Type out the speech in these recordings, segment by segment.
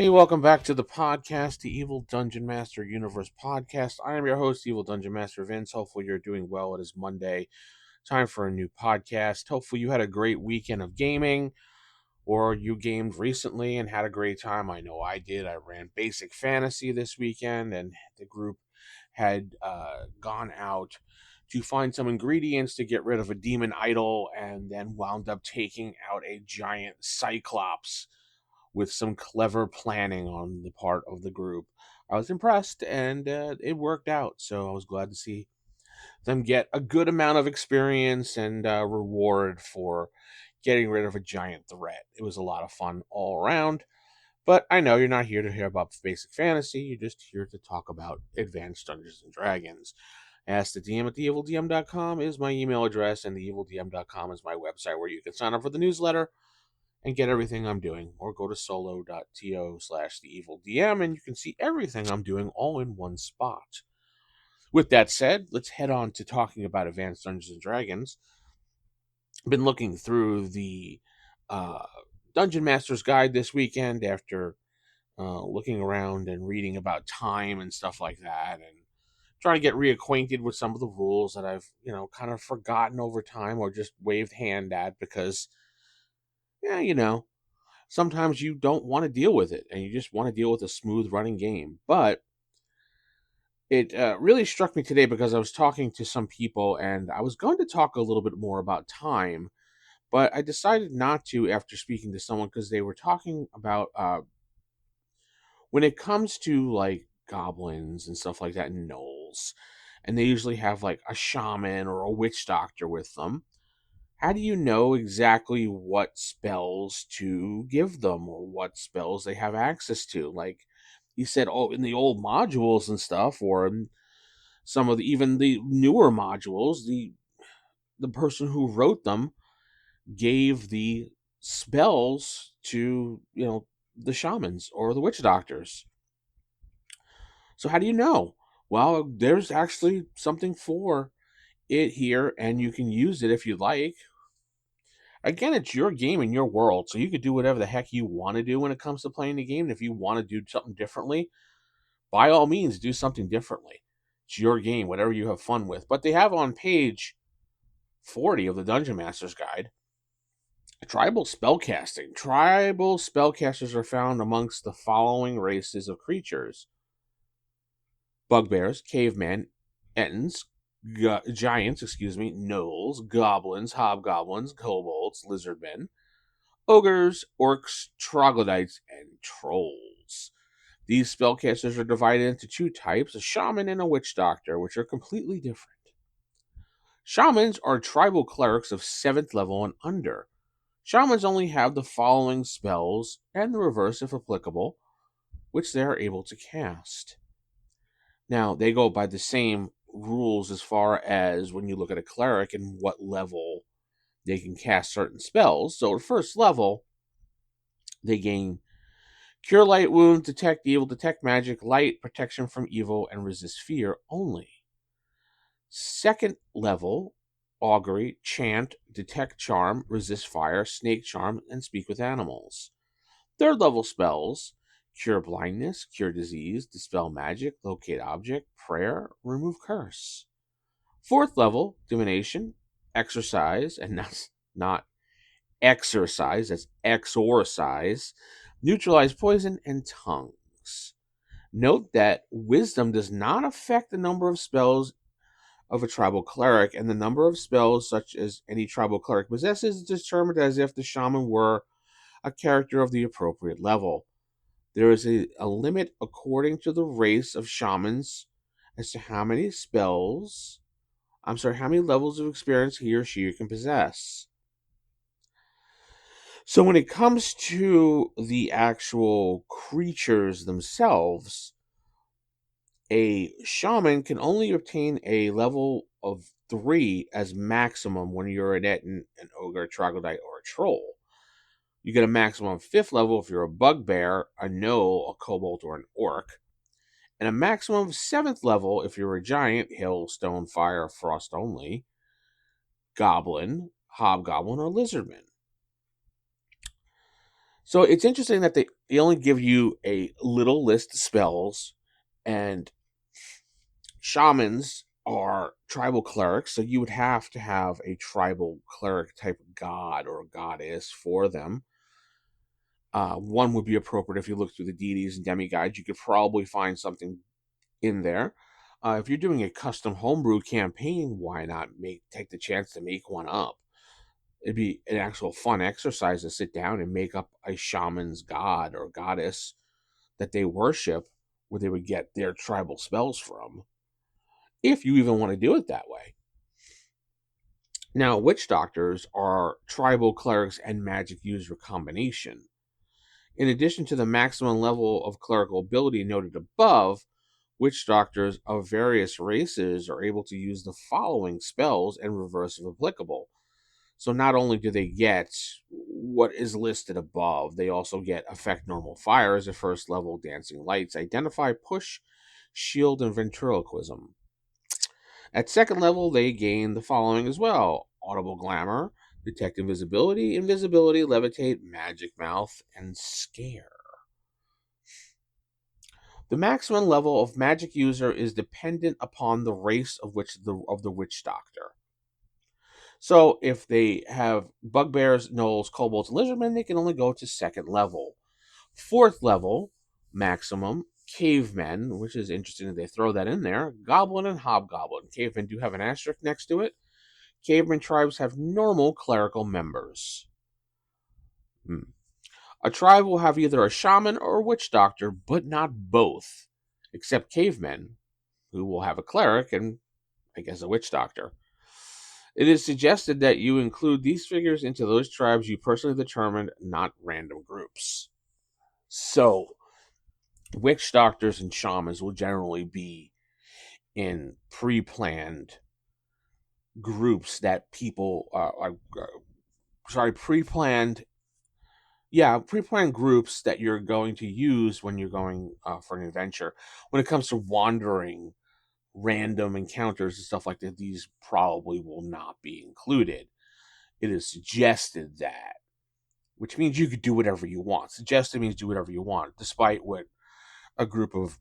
Hey, welcome back to the podcast, the Evil Dungeon Master Universe podcast. I am your host, Evil Dungeon Master Vince. Hopefully, you're doing well. It is Monday. Time for a new podcast. Hopefully, you had a great weekend of gaming, or you gamed recently and had a great time. I know I did. I ran Basic Fantasy this weekend, and the group had gone out to find some ingredients to get rid of a demon idol, and then wound up taking out a giant cyclops with some clever planning on the part of the group. I was impressed, and it worked out. So I was glad to see them get a good amount of experience and reward for getting rid of a giant threat. It was a lot of fun all around. But I know you're not here to hear about basic fantasy. You're just here to talk about advanced Dungeons and Dragons. Ask the DM at theevildm.com is my email address, and theevildm.com is my website where you can sign up for the newsletter and get everything I'm doing, or go to solo.to/theevildm and you can see everything I'm doing all in one spot. With that said, let's head on to talking about Advanced Dungeons and Dragons. I've been looking through the uh, Dungeon Master's Guide this weekend after looking around and reading about time and stuff like that, and trying to get reacquainted with some of the rules that I've, kind of forgotten over time or just waved hand at because, yeah, sometimes you don't want to deal with it and you just want to deal with a smooth running game. But it really struck me today because I was talking to some people and I was going to talk a little bit more about time, but I decided not to after speaking to someone because they were talking about when it comes to like goblins and stuff like that and gnolls, and they usually have like a shaman or a witch doctor with them. How do you know exactly what spells to give them or what spells they have access to? Like you said, oh, in the old modules and stuff, or in some of even the newer modules, the person who wrote them gave the spells to the shamans or the witch doctors. So how do you know? Well, there's actually something for it here, and you can use it if you like. Again, it's your game and your world, so you could do whatever the heck you want to do when it comes to playing the game. And if you want to do something differently, by all means, do something differently. It's your game, whatever you have fun with. But they have on page 40 of the Dungeon Master's Guide tribal spellcasting. Tribal spellcasters are found amongst the following races of creatures: bugbears, cavemen, entons, giants, gnolls, goblins, hobgoblins, kobolds, lizardmen, ogres, orcs, troglodytes, and trolls. These spellcasters are divided into two types, a shaman and a witch doctor, which are completely different. Shamans are tribal clerics of 7th level and under. Shamans only have the following spells, and the reverse if applicable, which they are able to cast. Now, they go by the same rules as far as when you look at a cleric and what level they can cast certain spells. So, at first level, they gain Cure Light Wounds, Detect Evil, Detect Magic, Light, Protection from Evil, and Resist Fear only. Second level, Augury, Chant, Detect Charm, Resist Fire, Snake Charm, and Speak with Animals. Third level spells, Cure Blindness, Cure Disease, Dispel Magic, Locate Object, Prayer, Remove Curse. Fourth level, Divination, Exorcise, and that's not exercise, that's exorcise, Neutralize Poison, and Tongues. Note that Wisdom does not affect the number of spells of a tribal cleric, and the number of spells such as any tribal cleric possesses is determined as if the shaman were a character of the appropriate level. There is a limit according to the race of shamans as to how many how many levels of experience he or she can possess. So when it comes to the actual creatures themselves, a shaman can only obtain a level of 3 as maximum when you're an ogre, a troglodyte, or a troll. You get a maximum of 5th level if you're a bugbear, a gnoll, a kobold, or an orc, and a maximum of 7th level if you're a giant, hail, stone, fire, frost only, goblin, hobgoblin, or lizardman. So it's interesting that they only give you a little list of spells, and shamans are tribal clerics, so you would have to have a tribal cleric type of god or goddess for them. One would be appropriate if you look through the deities and demigods. You could probably find something in there. If you're doing a custom homebrew campaign, why not take the chance to make one up? It'd be an actual fun exercise to sit down and make up a shaman's god or goddess that they worship, where they would get their tribal spells from, if you even want to do it that way. Now, witch doctors are tribal clerics and magic user combination. In addition to the maximum level of clerical ability noted above, witch doctors of various races are able to use the following spells and reverse if applicable. So not only do they get what is listed above, they also get affect normal fires at first level, dancing lights, identify, push, shield, and ventriloquism. At second level, they gain the following as well: audible glamour, detect invisibility, levitate, magic mouth, and scare. The maximum level of magic user is dependent upon the race of the witch doctor. So if they have bugbears, gnolls, kobolds, and lizardmen, they can only go to second level. Fourth level maximum, cavemen, which is interesting that they throw that in there. Goblin and hobgoblin. Cavemen do have an asterisk next to it. Caveman tribes have normal clerical members. A tribe will have either a shaman or a witch doctor, but not both, except cavemen, who will have a cleric and, I guess, a witch doctor. It is suggested that you include these figures into those tribes you personally determined, not random groups. So, witch doctors and shamans will generally be in pre-planned groups that people pre-planned groups that you're going to use when you're going for an adventure. When it comes to wandering random encounters and stuff like that, these probably will not be included. It is suggested that, which means you could do whatever you want. Suggested means do whatever you want, despite what a group of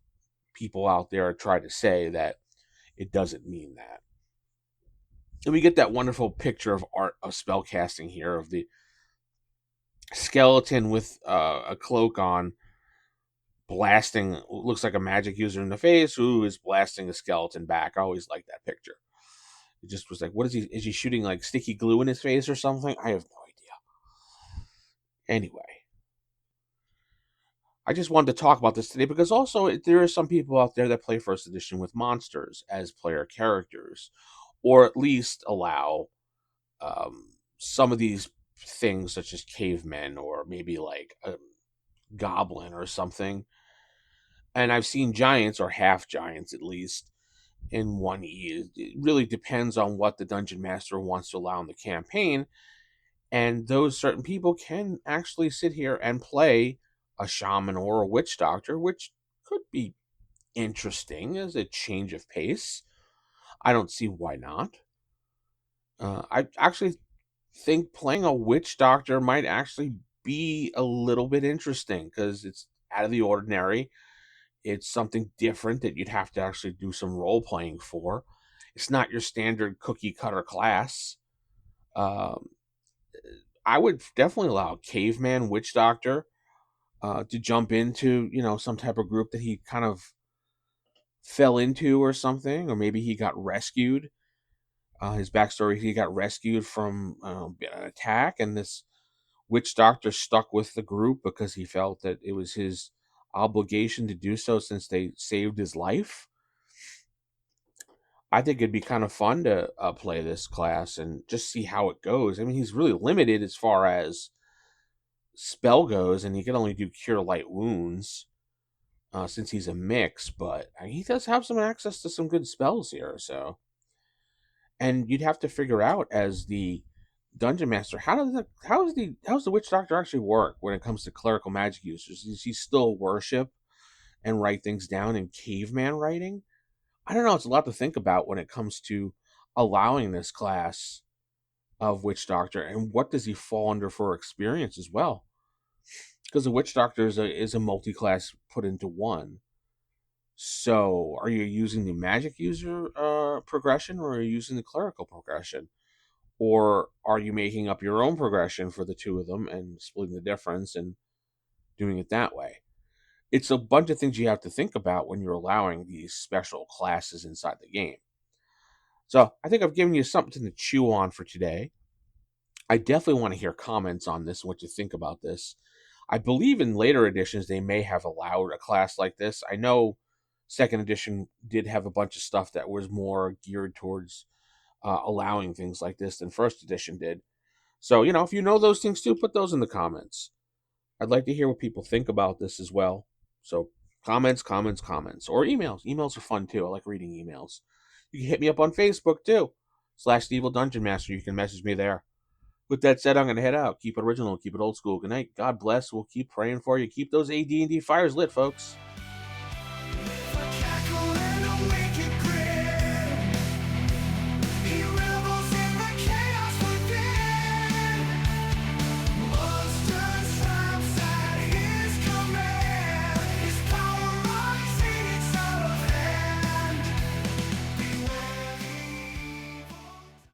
people out there try to say, that it doesn't mean that. And we get that wonderful picture of art of spellcasting here of the skeleton with a cloak on, blasting, looks like a magic user in the face, who is blasting a skeleton back. I always like that picture. It just was like, what is he shooting, like sticky glue in his face or something? I have no idea. Anyway, I just wanted to talk about this today because also there are some people out there that play first edition with monsters as player characters, or at least allow some of these things, such as cavemen or maybe like a goblin or something. And I've seen giants, or half giants at least, in 1E. It really depends on what the dungeon master wants to allow in the campaign. And those certain people can actually sit here and play a shaman or a witch doctor, which could be interesting as a change of pace. I don't see why not. I actually think playing a witch doctor might actually be a little bit interesting because it's out of the ordinary. It's something different that you'd have to actually do some role playing for. It's not your standard cookie cutter class. Um, I would definitely allow a caveman witch doctor to jump into, some type of group that he kind of fell into or something, or maybe he got rescued. His backstory: he got rescued from an attack, and this witch doctor stuck with the group because he felt that it was his obligation to do so since they saved his life. I think it'd be kind of fun to play this class and just see how it goes. I mean, he's really limited as far as spell goes, and he can only do cure light wounds since he's a mix. But he does have some access to some good spells here. So, and you'd have to figure out as the dungeon master, how's the witch doctor actually work when it comes to clerical magic users? Does he still worship and write things down in caveman writing? I don't know. It's a lot to think about when it comes to allowing this class of witch doctor, and what does he fall under for experience as well. because a witch doctor is a multi-class put into one. So, are you using the magic user progression, or are you using the clerical progression? Or are you making up your own progression for the two of them and splitting the difference and doing it that way? It's a bunch of things you have to think about when you're allowing these special classes inside the game. So, I think I've given you something to chew on for today. I definitely want to hear comments on this and what you think about this. I believe in later editions they may have allowed a class like this. I know second edition did have a bunch of stuff that was more geared towards allowing things like this than first edition did. So, if you know those things too, put those in the comments. I'd like to hear what people think about this as well. So, comments, comments, comments, or emails. Emails are fun too. I like reading emails. You can hit me up on Facebook too, /The Evil Dungeon Master. You can message me there. With that said, I'm going to head out. Keep it original, keep it old school. Good night. God bless. We'll keep praying for you. Keep those AD&D fires lit, folks.